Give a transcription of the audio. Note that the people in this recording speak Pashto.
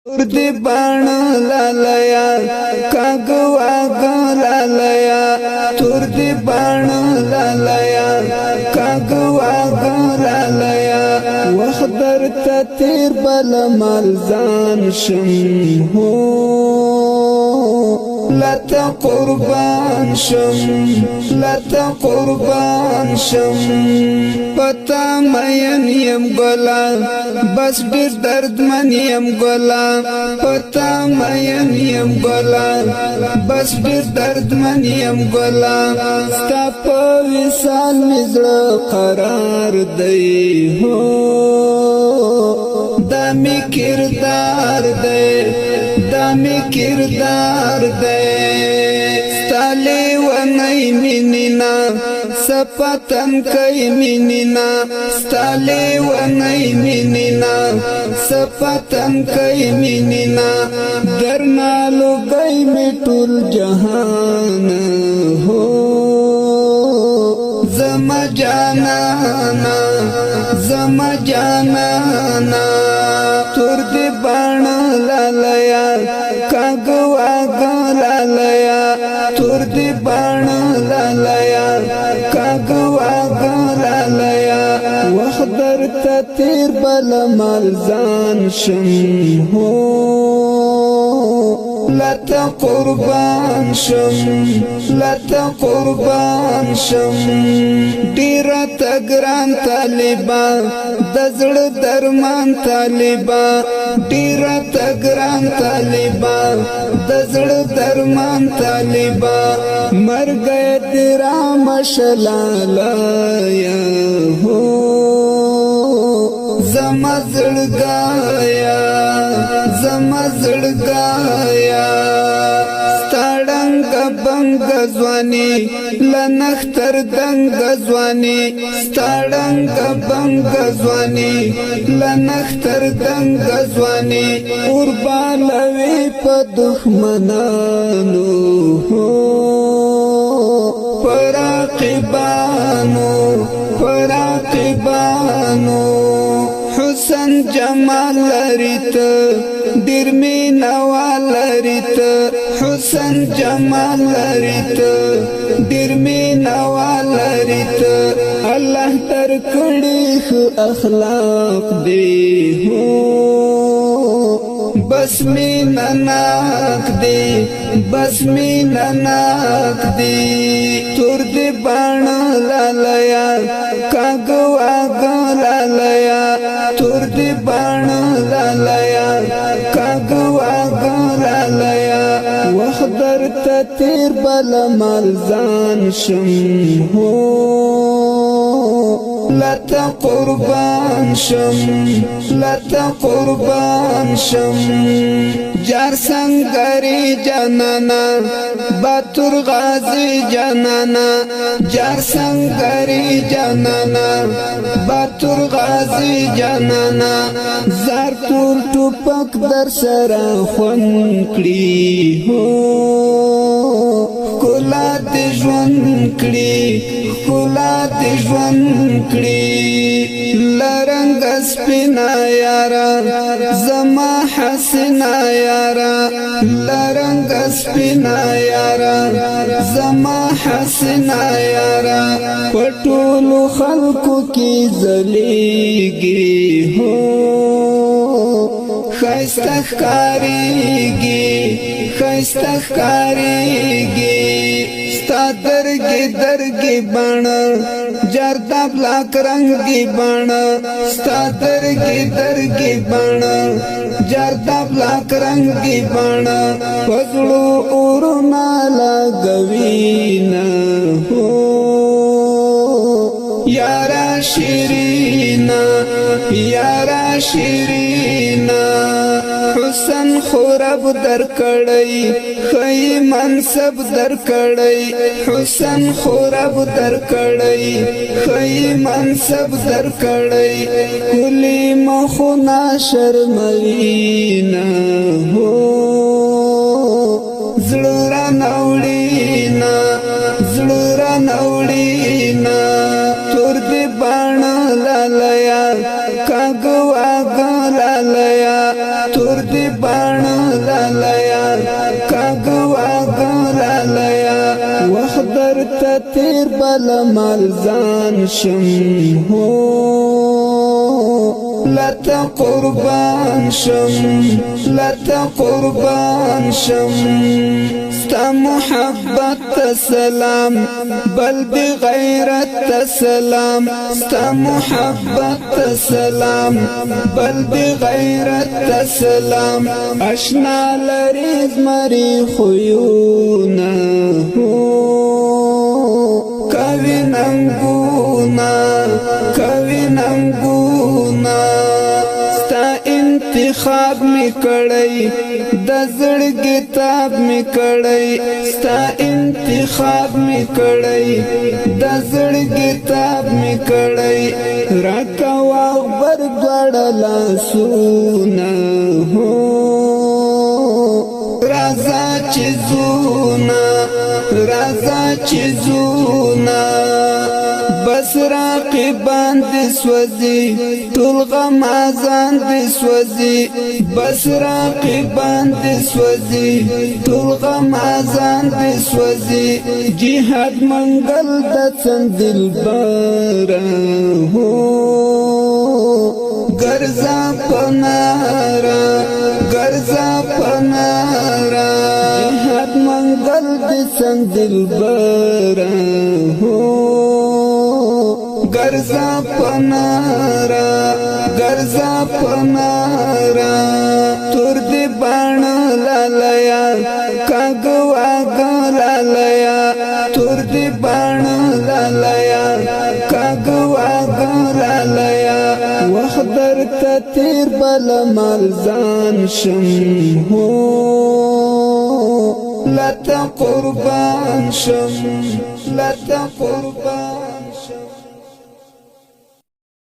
تور دی بان لالیا کاغوا گلالیا تور دی بان لالیا کاغوا گلالیا وخدر تیر بل مالزان شم هو لتا قربان شم لتا قربان شم پتا مین یم گلا بس ډیر درد من یم گلا پتا مین یم گلا بس ډیر درد من یم گلا ستا په وصال مزړه قرار دی هو دمی کردار دی دمی کردار دی ستالی ونی منینا سپتن کئی منینا ستالی ونی منینا سپتن کئی منینا درنالو گئی میٹول جہان ہو زما جانانا زما جانانا تور دی بان لالیا کاغوا گلالیا تور دی بان لالیا کاغوا گلالیا وخدر تیر بل مالزان شم هو لتا قربان شم لتا قربان شم ډیره تګران طالبا دزړ درمان طالبا ډیره تګران طالبا دزړ درمان طالبا مرګ تیرا مشلالا یا هو زما زړګایا زما زړګایا ستړنګ بنګ ځواني لنختر دنګ ځواني ستړنګ بنګ ځواني لنختر دنګ ځواني قربانوي په دښمنانو پراقبانو پراقبانو حسن جمال لريت ډیر مینوال لريت حسن جمال لريت ډیر مینوال لريت الله تر کړي اخلاق دی هو بس مینناک دی بس مینناک دی تور دی بان لالیا کاغوا گلالیا تور دی بان لالیا کاغوا گلالیا وخدر تیر بل مالزان شم هو لتا قربان شم لتا قربان شم جار سنگری جانانا باتور غازی جانانا جار سنگری جانانا باتور غازی جانانا زار تور ټوپک در سره خون کړي هو کلا دې ژوند کړي کلا دې ژوند کړي لرنګ سپینا یارا زما حسنا یارا لرنګ سپینا یارا زما حسنا یارا پټول خلقو کی زلیږي هو خیسته ښکاریږي خیسته ښکاریږي ستا درگی درگی بانا جردا بلاک رنگی بانا ستا درگی درگی بانا جردا بلاک رنگی بانا پزړو اورنا لګوینا هو یارا شیرینا یارا شیرینا حسن خورب در کړی خی منصب در کړی حسن خورب در کړی خی منصب در کړی کلی مخنا شرموینا هو زړه نوړینا زړه نوړینا تور دی بان لالیا کاغوا گلالیا تور دی باڼه لالیا کاګوا ګلالیا وخت درته تیر بل مال ځان شم هو لتا قربان شم لتا قربان شم ستا محبت سلام بل دی غیرت سلام ستا محبت سلام بل دی غیرت سلام اشنا لریز مری خویونا کوي ننګونا ستا انتخاب می کړی د زړه کتاب می کړی ستا انتخاب می کړی د زړه کتاب می کړی راکا واغبر غړلا سونا هو رازا چیزونا بس راقبان دی سوزی طول غمازان دی سوزی بس راقبان دی سوزی طول غمازان دی سوزی جهاد منگل دسن دل بارا ہو گرزا پنارا جهاد منگل دسن دل بارا ہو گرزا پنارا تور دی باڼه لالیا کاګوا ګلالیا تور دی باڼه لالیا کاګوا ګلالیا وخت درته تیر بل مال ځان شم هو لتا قربان شم لتا قربان